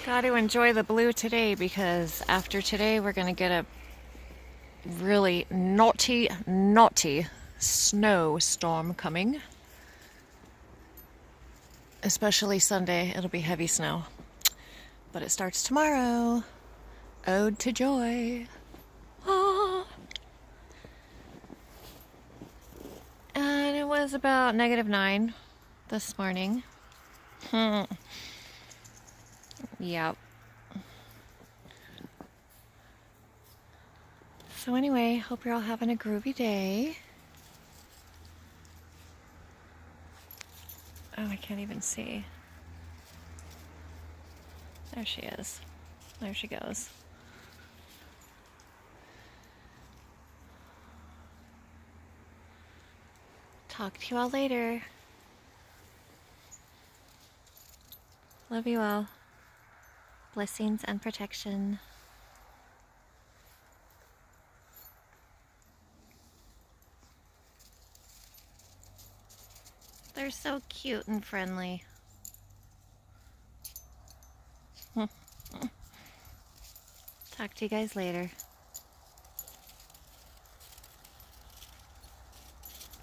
Got to enjoy the blue today because after today we're going to get a really naughty snowstorm coming. Especially Sunday, it'll be heavy snow. But it starts tomorrow. Ode to joy. Ah. And it was about -9 this morning. Yep. So anyway, hope you're all having a groovy day. Oh, I can't even see. There she is. There she goes. Talk to you all later. Love you all. Blessings and protection. They're so cute and friendly. Talk to you guys later.